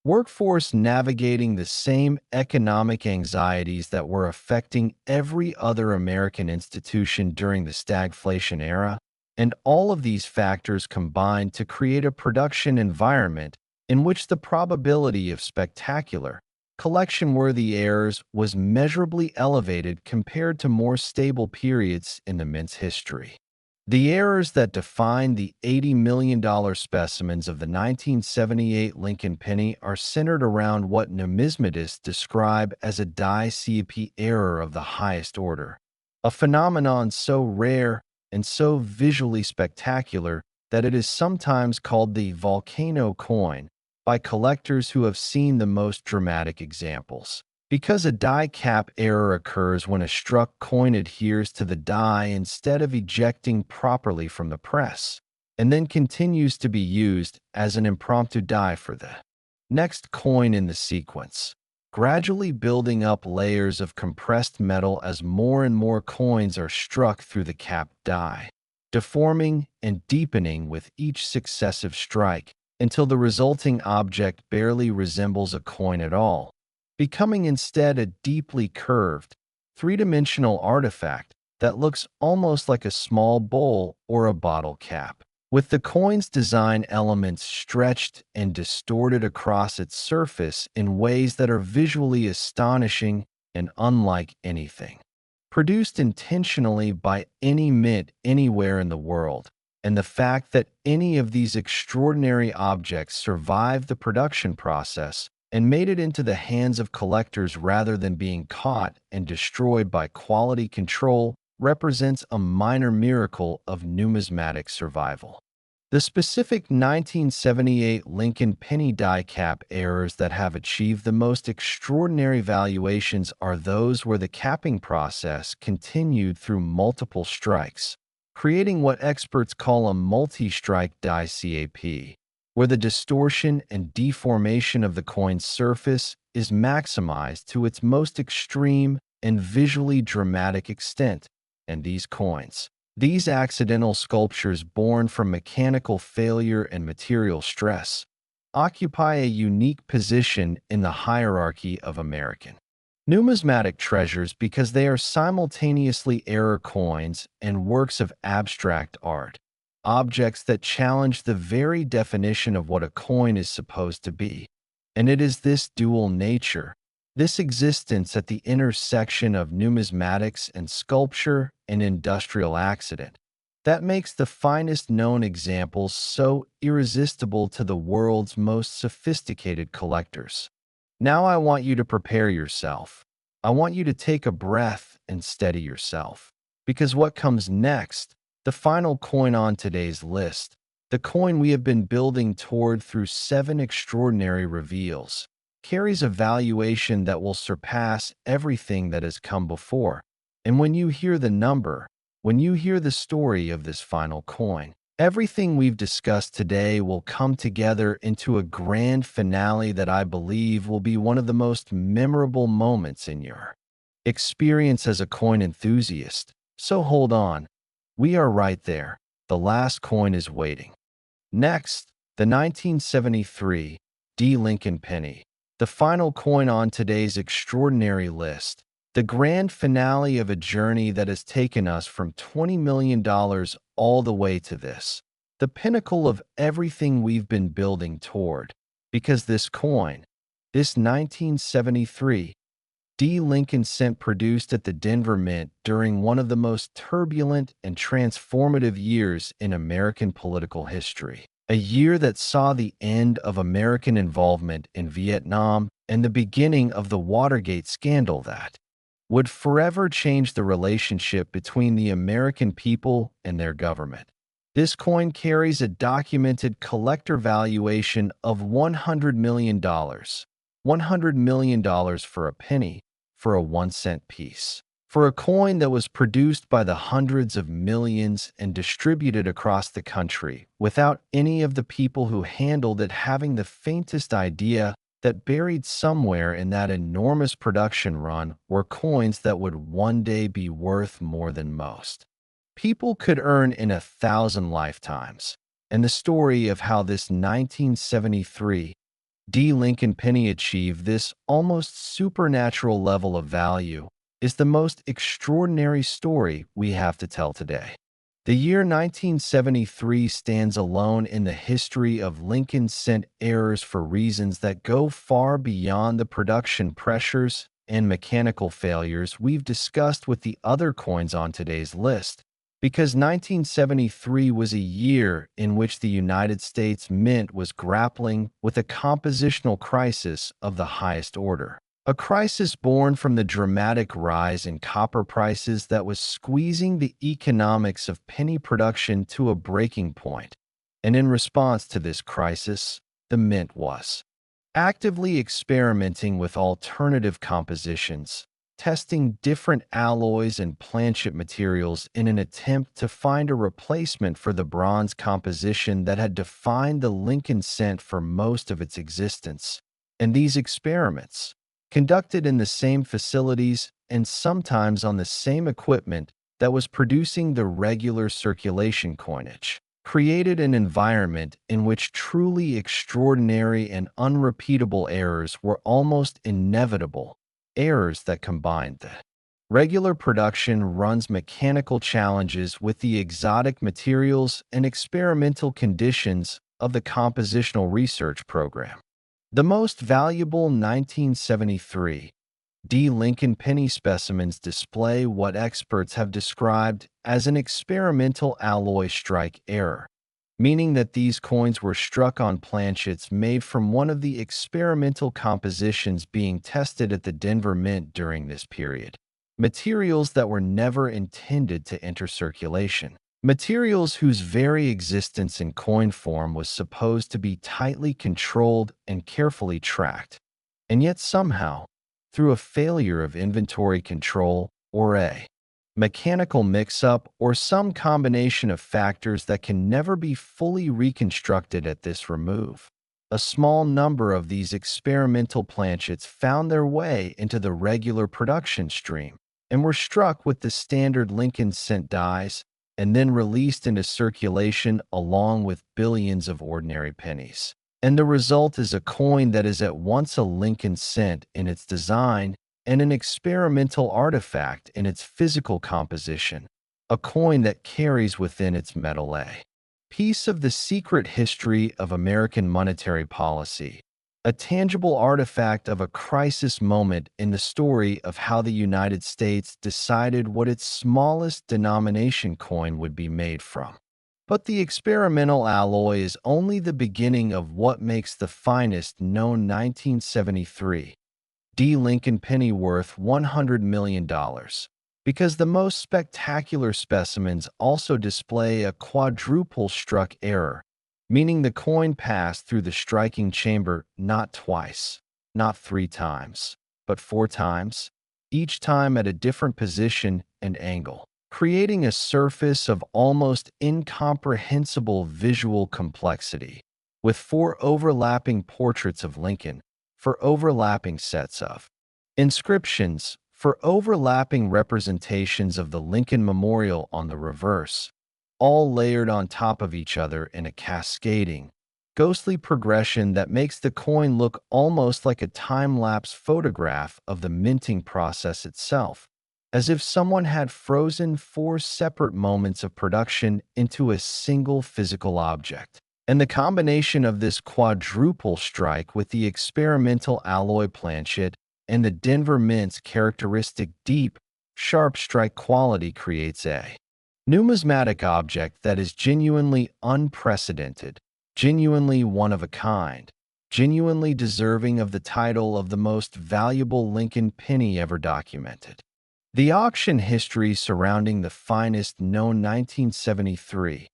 workforce navigating the same economic anxieties that were affecting every other American institution during the stagflation era, and all of these factors combined to create a production environment in which the probability of spectacular, collection-worthy errors was measurably elevated compared to more stable periods in the mint's history. The errors that define the $80 million specimens of the 1978 Lincoln Penny are centered around what numismatists describe as a die-CP error of the highest order, a phenomenon so rare and so visually spectacular that it is sometimes called the volcano coin by collectors who have seen the most dramatic examples. Because a die cap error occurs when a struck coin adheres to the die instead of ejecting properly from the press, and then continues to be used as an impromptu die for the next coin in the sequence, gradually building up layers of compressed metal as more and more coins are struck through the capped die, deforming and deepening with each successive strike until the resulting object barely resembles a coin at all, becoming instead a deeply curved, three-dimensional artifact that looks almost like a small bowl or a bottle cap, with the coin's design elements stretched and distorted across its surface in ways that are visually astonishing and unlike anything produced intentionally by any mint anywhere in the world. And the fact that any of these extraordinary objects survived the production process and made it into the hands of collectors rather than being caught and destroyed by quality control represents a minor miracle of numismatic survival. The specific 1978 Lincoln penny die cap errors that have achieved the most extraordinary valuations are those where the capping process continued through multiple strikes, creating what experts call a multi-strike die cap, where the distortion and deformation of the coin's surface is maximized to its most extreme and visually dramatic extent, and these accidental sculptures born from mechanical failure and material stress, occupy a unique position in the hierarchy of American numismatic treasures because they are simultaneously error coins and works of abstract art, objects that challenge the very definition of what a coin is supposed to be. And it is this dual nature, this existence at the intersection of numismatics and sculpture and industrial accident, that makes the finest known examples so irresistible to the world's most sophisticated collectors. Now I want you to prepare yourself. I want you to take a breath and steady yourself. Because what comes next, the final coin on today's list, the coin we have been building toward through 7 extraordinary reveals, carries a valuation that will surpass everything that has come before. And when you hear the number, when you hear the story of this final coin, everything we've discussed today will come together into a grand finale that I believe will be one of the most memorable moments in your experience as a coin enthusiast. So hold on. We are right there. The last coin is waiting. Next, the 1973 D. Lincoln Penny, the final coin on today's extraordinary list, the grand finale of a journey that has taken us from $20 million all the way to this, the pinnacle of everything we've been building toward. Because this coin, this 1973 D. Lincoln cent produced at the Denver Mint during one of the most turbulent and transformative years in American political history. A year that saw the end of American involvement in Vietnam and the beginning of the Watergate scandal that would forever change the relationship between the American people and their government. This coin carries a documented collector valuation of $100 million. $100 million for a penny, for a 1-cent piece. For a coin that was produced by the hundreds of millions and distributed across the country without any of the people who handled it having the faintest idea that buried somewhere in that enormous production run were coins that would one day be worth more than most people could earn in 1,000 lifetimes. And the story of how this 1973 D. Lincoln Penny achieved this almost supernatural level of value is the most extraordinary story we have to tell today. The year 1973 stands alone in the history of Lincoln cent errors for reasons that go far beyond the production pressures and mechanical failures we've discussed with the other coins on today's list. Because 1973 was a year in which the United States Mint was grappling with a compositional crisis of the highest order. A crisis born from the dramatic rise in copper prices that was squeezing the economics of penny production to a breaking point. And in response to this crisis, the Mint was actively experimenting with alternative compositions, testing different alloys and planchet materials in an attempt to find a replacement for the bronze composition that had defined the Lincoln cent for most of its existence. And these experiments, conducted in the same facilities and sometimes on the same equipment that was producing the regular circulation coinage, created an environment in which truly extraordinary and unrepeatable errors were almost inevitable. Errors that combined the regular production run's mechanical challenges with the exotic materials and experimental conditions of the compositional research program. The most valuable 1973 D. Lincoln Penny specimens display what experts have described as an experimental alloy strike error, meaning that these coins were struck on planchets made from one of the experimental compositions being tested at the Denver Mint during this period. Materials that were never intended to enter circulation. Materials whose very existence in coin form was supposed to be tightly controlled and carefully tracked. And yet somehow, through a failure of inventory control or a mechanical mix-up or some combination of factors that can never be fully reconstructed at this remove, a small number of these experimental planchets found their way into the regular production stream and were struck with the standard Lincoln cent dies and then released into circulation along with billions of ordinary pennies. And the result is a coin that is at once a Lincoln cent in its design and an experimental artifact in its physical composition, a coin that carries within its metal a piece of the secret history of American monetary policy, a tangible artifact of a crisis moment in the story of how the United States decided what its smallest denomination coin would be made from. But the experimental alloy is only the beginning of what makes the finest known 1973 D. Lincoln Penny worth $100 million, because the most spectacular specimens also display a quadruple struck error, meaning the coin passed through the striking chamber not twice, not 3 times, but 4 times, each time at a different position and angle, creating a surface of almost incomprehensible visual complexity, with 4 overlapping portraits of Lincoln for overlapping sets of inscriptions for overlapping representations of the Lincoln Memorial on the reverse, all layered on top of each other in a cascading, ghostly progression that makes the coin look almost like a time-lapse photograph of the minting process itself, as if someone had frozen four separate moments of production into a single physical object. And the combination of this quadruple strike with the experimental alloy planchet and the Denver Mint's characteristic deep, sharp strike quality creates a numismatic object that is genuinely unprecedented, genuinely one of a kind, genuinely deserving of the title of the most valuable Lincoln penny ever documented. The auction history surrounding the finest known 1973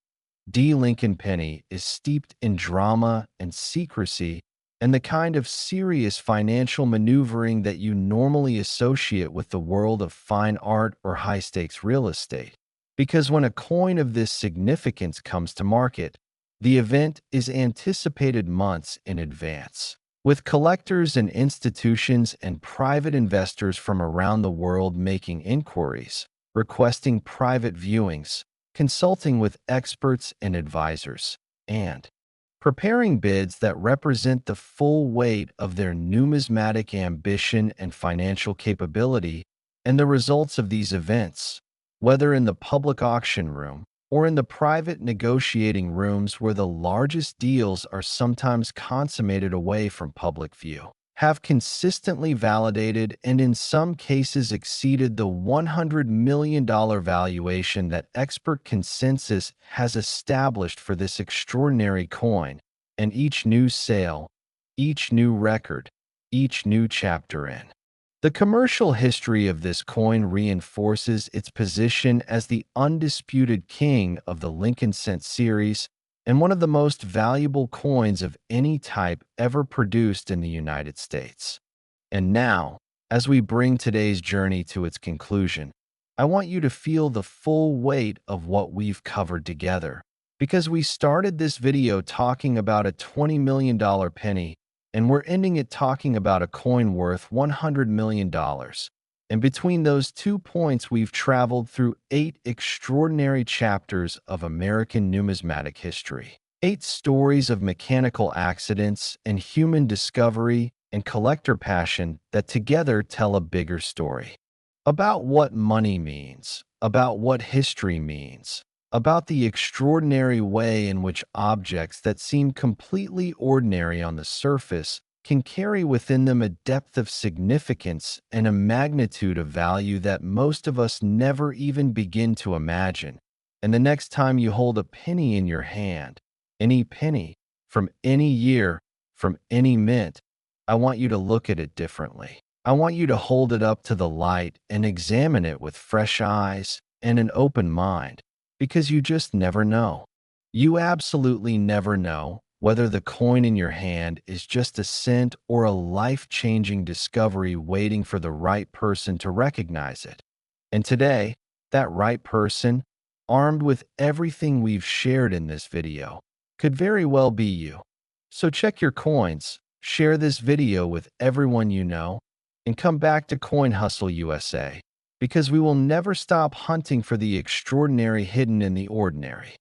D. Lincoln penny is steeped in drama and secrecy and the kind of serious financial maneuvering that you normally associate with the world of fine art or high-stakes real estate. Because when a coin of this significance comes to market, the event is anticipated months in advance. With collectors and institutions and private investors from around the world making inquiries, requesting private viewings, consulting with experts and advisors, and preparing bids that represent the full weight of their numismatic ambition and financial capability, and the results of these events, whether in the public auction room or in the private negotiating rooms where the largest deals are sometimes consummated away from public view, have consistently validated and in some cases exceeded the $100 million valuation that expert consensus has established for this extraordinary coin, and each new sale, each new record, each new chapter in the commercial history of this coin reinforces its position as the undisputed king of the Lincoln cent series and one of the most valuable coins of any type ever produced in the United States. And now, as we bring today's journey to its conclusion, I want you to feel the full weight of what we've covered together, because we started this video talking about a $20 million penny, and we're ending it talking about a coin worth $100 million. And between those 2 points, we've traveled through 8 extraordinary chapters of American numismatic history. 8 stories of mechanical accidents and human discovery and collector passion that together tell a bigger story. About what money means, about what history means, about the extraordinary way in which objects that seem completely ordinary on the surface can carry within them a depth of significance and a magnitude of value that most of us never even begin to imagine. And the next time you hold a penny in your hand, any penny, from any year, from any mint, I want you to look at it differently. I want you to hold it up to the light and examine it with fresh eyes and an open mind. Because you just never know. You absolutely never know whether the coin in your hand is just a cent or a life-changing discovery waiting for the right person to recognize it. And today, that right person, armed with everything we've shared in this video, could very well be you. So check your coins, share this video with everyone you know, and come back to Coin Hustle USA, because we will never stop hunting for the extraordinary hidden in the ordinary.